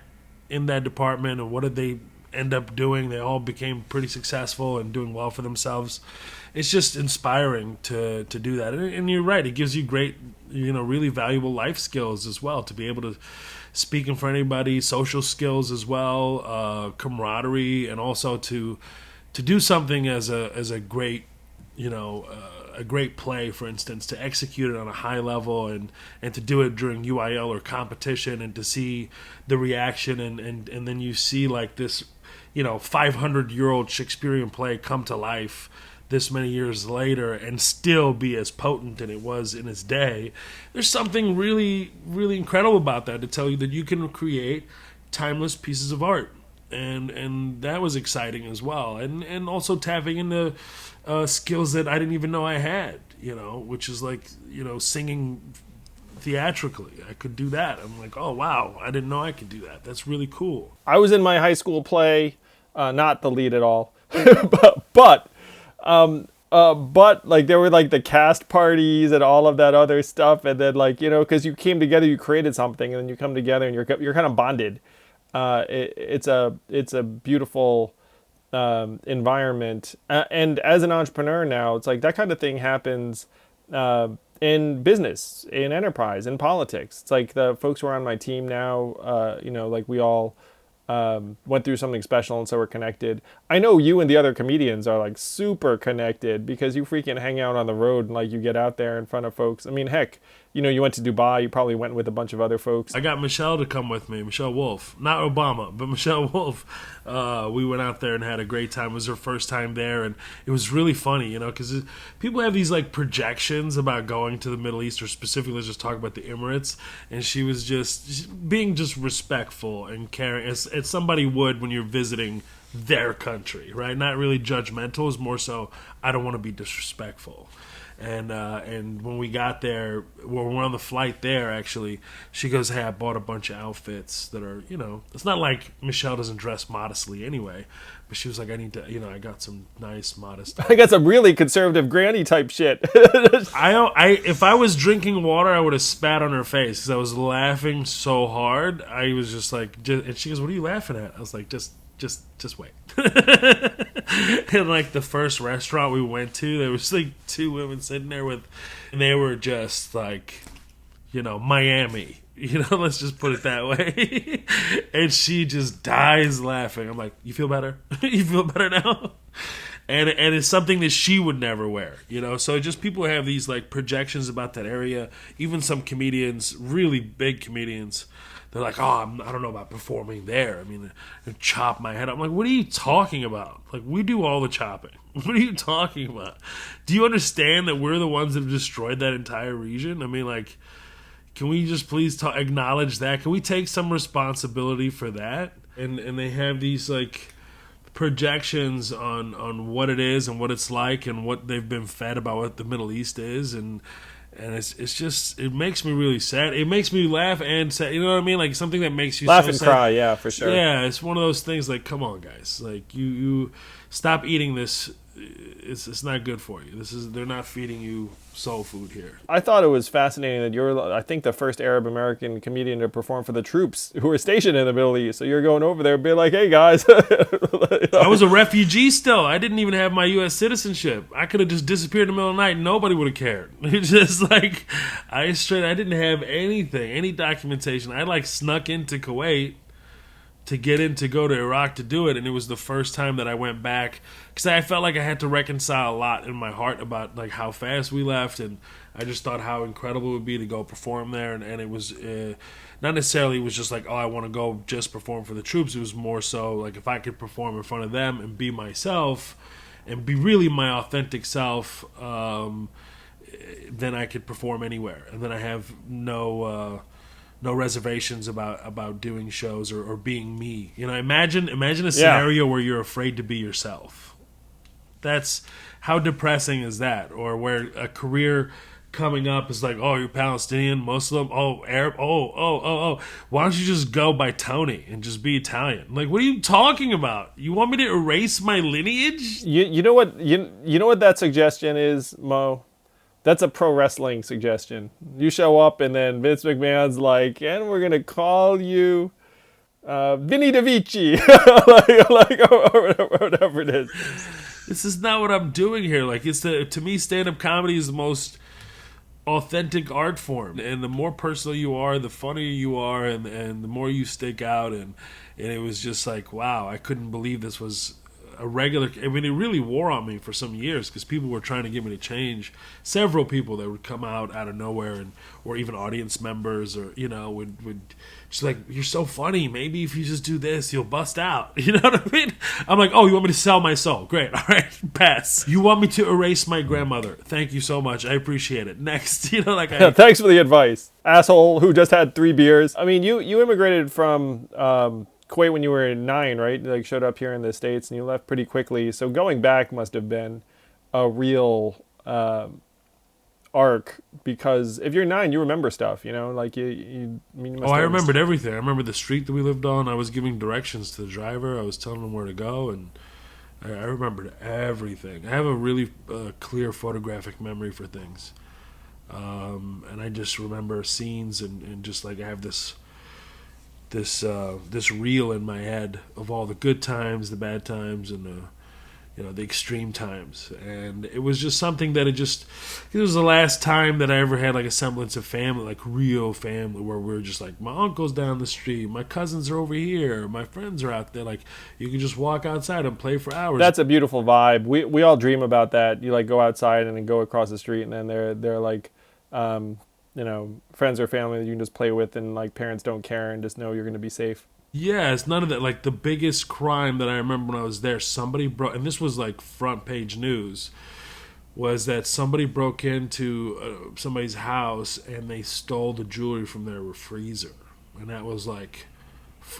in that department, and what did they end up doing? They all became pretty successful and doing well for themselves. It's just inspiring to do that. And you're right, it gives you great, really valuable life skills as well, to be able to speak in front of anybody, social skills as well, camaraderie, and also to do something as a great, a great play, for instance, to execute it on a high level and to do it during UIL or competition, and to see the reaction and then you see like this, 500-year-old Shakespearean play come to life this many years later and still be as potent than it was in its day. There's something really, really incredible about that, to tell you that you can create timeless pieces of art. And that was exciting as well. And also tapping into skills that I didn't even know I had, which is like, singing theatrically. I could do that. I'm like, oh, wow, I didn't know I could do that. That's really cool. I was in my high school play, not the lead at all, but like there were like the cast parties and all of that other stuff, and then like because you came together, you created something, and then you come together and you're kind of bonded. It's a beautiful environment, and as an entrepreneur now, it's like that kind of thing happens in business, in enterprise, in politics. It's like the folks who are on my team now, like we all went through something special, and so we're connected. I know you and the other comedians are like super connected because you freaking hang out on the road and like you get out there in front of folks. I mean, heck, you went to Dubai. You probably went with a bunch of other folks. I got Michelle to come with me, Michelle Wolf, not Obama, but Michelle Wolf. We went out there and had a great time. It was her first time there, and it was really funny, because people have these like projections about going to the Middle East, or specifically, let's just talk about the Emirates. And she was just being just respectful and caring, as somebody would when you're visiting their country, right? Not really judgmental. It's more so, I don't want to be disrespectful. And when we got there, when we're on the flight there, actually, she goes, hey, I bought a bunch of outfits that are, it's not like Michelle doesn't dress modestly anyway, but she was like, I need to, I got some nice, modest. I got some really conservative granny type shit. If I was drinking water, I would have spat on her face because I was laughing so hard. I was just like, and she goes, what are you laughing at? I was like, just wait. And like the first restaurant we went to, there was like two women sitting there and they were just like, Miami, let's just put it that way. And she just dies laughing. I'm like, you feel better? You feel better now? And it's something that she would never wear, So just people have these like projections about that area. Even some comedians, really big comedians, they're like, oh, I don't know about performing there. I mean, they chop my head up. I'm like, what are you talking about? Like, we do all the chopping. What are you talking about? Do you understand that we're the ones that have destroyed that entire region? I mean, like, can we just please acknowledge that? Can we take some responsibility for that? And they have these, like, projections on what it is and what it's like and what they've been fed about what the Middle East is, and it's just, it makes me really sad. It makes me laugh and sad. You know what I mean? Like something that makes you laugh so and sad. Cry. Yeah, for sure. Yeah, it's one of those things. Like, come on, guys. Like you stop eating this. It's not good for you. They're not feeding you soul food here. I thought it was fascinating that you're, I think, the first Arab American comedian to perform for the troops who were stationed in the Middle East. So you're going over there and being like, hey guys. I was a refugee still. I didn't even have my U.S. citizenship. I could have just disappeared in the middle of the night and nobody would have cared. It's just like, I didn't have anything, any documentation. I like snuck into Kuwait to get in to go to Iraq to do it, and it was the first time that I went back because I felt like I had to reconcile a lot in my heart about like how fast we left, and I just thought how incredible it would be to go perform there, and it was not necessarily it was just like, oh, I want to go just perform for the troops. It was more so like if I could perform in front of them and be myself and be really my authentic self, then I could perform anywhere, and then I have no reservations about doing shows or being me. Imagine a scenario where you're afraid to be yourself. That's how depressing is that? Or where a career coming up is like, oh, you're Palestinian, Muslim, oh, Arab, oh. Why don't you just go by Tony and just be Italian? Like, what are you talking about? You want me to erase my lineage? You know what that suggestion is, Mo? That's a pro wrestling suggestion. You show up and then Vince McMahon's like, and we're going to call you Vinny DeVici. or whatever it is. This is not what I'm doing here. Like, to me, stand-up comedy is the most authentic art form. And the more personal you are, the funnier you are, and the more you stick out. And it was just like, wow, I couldn't believe this was a regular. I mean, it really wore on me for some years because people were trying to get me to change. Several people that would come out of nowhere, or even audience members, or would just like, you're so funny. Maybe if you just do this, you'll bust out. You know what I mean? I'm like, oh, you want me to sell my soul? Great, all right, pass. You want me to erase my grandmother? Thank you so much. I appreciate it. Next, thanks for the advice, asshole who just had 3 beers. I mean, you immigrated from Kuwait when you were 9, right? Like showed up here in the States and you left pretty quickly. So going back must have been a real arc, because if you're 9, you remember stuff, like you must I remembered everything. I remember the street that we lived on. I was giving directions to the driver. I was telling him where to go, and I remembered everything. I have a really clear photographic memory for things. And I just remember scenes and just like I have this reel in my head of all the good times, the bad times, and the extreme times. And it was just something that it was the last time that I ever had like a semblance of family, like real family, where we were just like, my uncle's down the street, my cousins are over here, my friends are out there. Like you can just walk outside and play for hours. That's a beautiful vibe. We all dream about that. You like go outside and then go across the street, and then they're like, friends or family that you can just play with, and like parents don't care and just know you're going to be safe. Yeah, it's none of that. Like the biggest crime that I remember when I was there, somebody broke, and this was like front page news, was that somebody broke into somebody's house and they stole the jewelry from their freezer, and that was like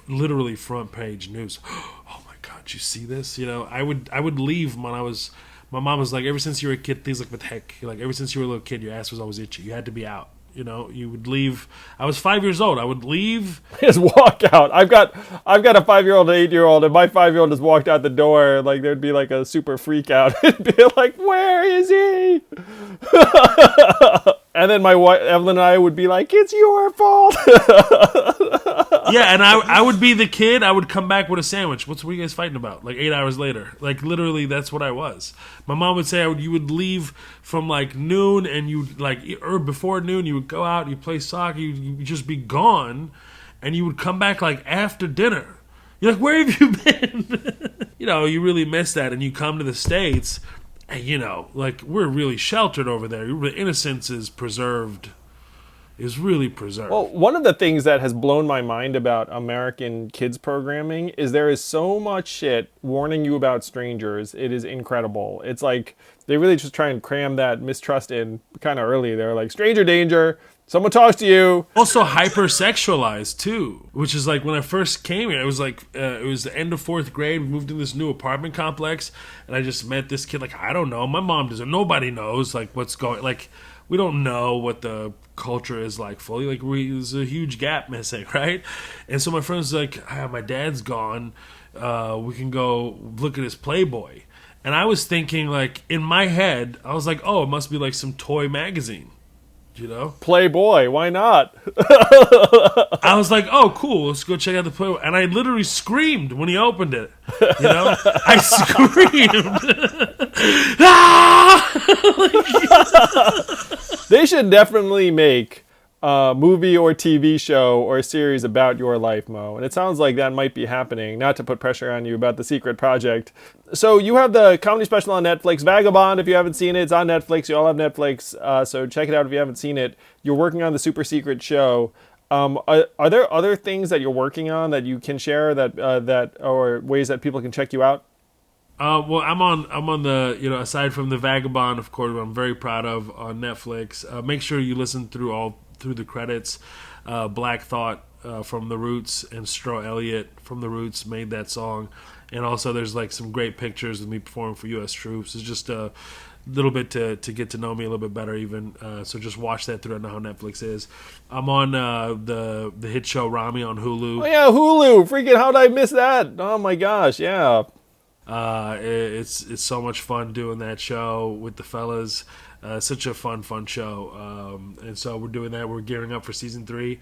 literally front page news. Oh my God, you see this? I would leave when I was. My mom was like, ever since you were a kid, things like with heck, like ever since you were a little kid, your ass was always itchy. You had to be out. You would leave. I was 5 years old. I would leave. Just walk out. I've got a 5-year-old and 8-year-old, and my 5-year-old just walked out the door. Like there'd be like a super freak out. It'd be like, where is he? And then my wife Evelyn and I would be like, it's your fault. Yeah, and I would be the kid. I would come back with a sandwich. What are you guys fighting about? Like 8 hours later. Like literally, that's what I was. My mom would say you would leave from like noon, and or before noon you would go out, you play soccer, you'd just be gone, and you would come back like after dinner. You're like, where have you been? You really miss that, and you come to the States, and like we're really sheltered over there. Your innocence is preserved. Is really preserved. Well, one of the things that has blown my mind about American kids programming is there is so much shit warning you about strangers. It is incredible. It's like they really just try and cram that mistrust in kind of early. They're like, stranger danger, someone talks to you. Also hypersexualized too, which is like when I first came here, it was like it was the end of 4th grade. We moved in this new apartment complex, and I just met this kid. Like, I don't know, my mom doesn't. Nobody knows like what's going. Like, we don't know what the culture is like fully. Like, there's a huge gap missing, right? And so my friend's like, my dad's gone. We can go look at his Playboy. And I was thinking, like, in my head, I was like, oh, it must be like some toy magazine. Playboy, why not? I was like, oh, cool, let's go check out the Playboy. And I literally screamed when he opened it. I screamed. Ah! They should definitely make a movie or TV show or a series about your life, Mo. And it sounds like that might be happening. Not to put pressure on you about the secret project. So you have the comedy special on Netflix, Vagabond. If you haven't seen it, it's on Netflix. You all have Netflix, so check it out if you haven't seen it. You're working on the super secret show. Are there other things that you're working on that you can share that or ways that people can check you out? Well, I'm on the aside from the Vagabond, of course, I'm very proud of on Netflix. Make sure you listen through the credits. Black Thought from The Roots and Stro Elliott from The Roots made that song, and also there's like some great pictures of me performing for U.S. troops. It's just a little bit to get to know me a little bit better, even. So just watch that through. I know how Netflix is. I'm on the hit show Rami on Hulu. Oh yeah, Hulu! Freaking, how did I miss that? Oh my gosh, yeah. It's so much fun doing that show with the fellas. Such a fun show. And so we're doing that. We're gearing up for season 3.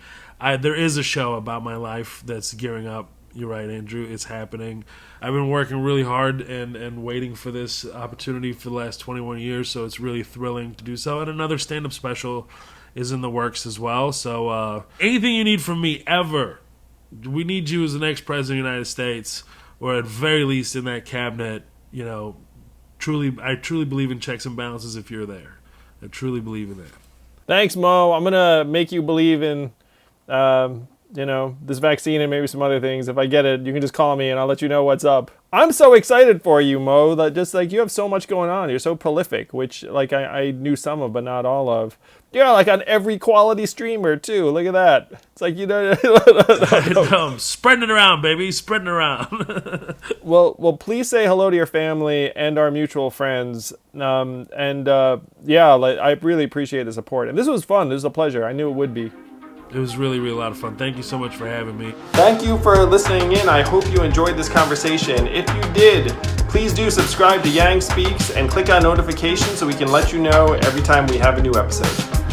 There is a show about my life that's gearing up. You're right, Andrew. It's happening. I've been working really hard and waiting for this opportunity for the last 21 years, so it's really thrilling to do so. And another stand-up special is in the works as well. So anything you need from me ever, we need you as the next president of the United States, or at very least in that cabinet. I truly believe in checks and balances if you're there. I truly believe in that. Thanks, Mo. I'm going to make you believe in, this vaccine and maybe some other things. If I get it, you can just call me and I'll let you know what's up. I'm so excited for you, Mo, that just like you have so much going on. You're so prolific, which like I knew some of, but not all of. Yeah, like on every quality streamer too. Look at that. It's like, spreading it around, baby. Spreading it around. Well, please say hello to your family and our mutual friends. I really appreciate the support. And this was fun. This was a pleasure. I knew it would be. It was really, really a lot of fun. Thank you so much for having me. Thank you for listening in. I hope you enjoyed this conversation. If you did, please do subscribe to Yang Speaks and click on notifications so we can let you know every time we have a new episode.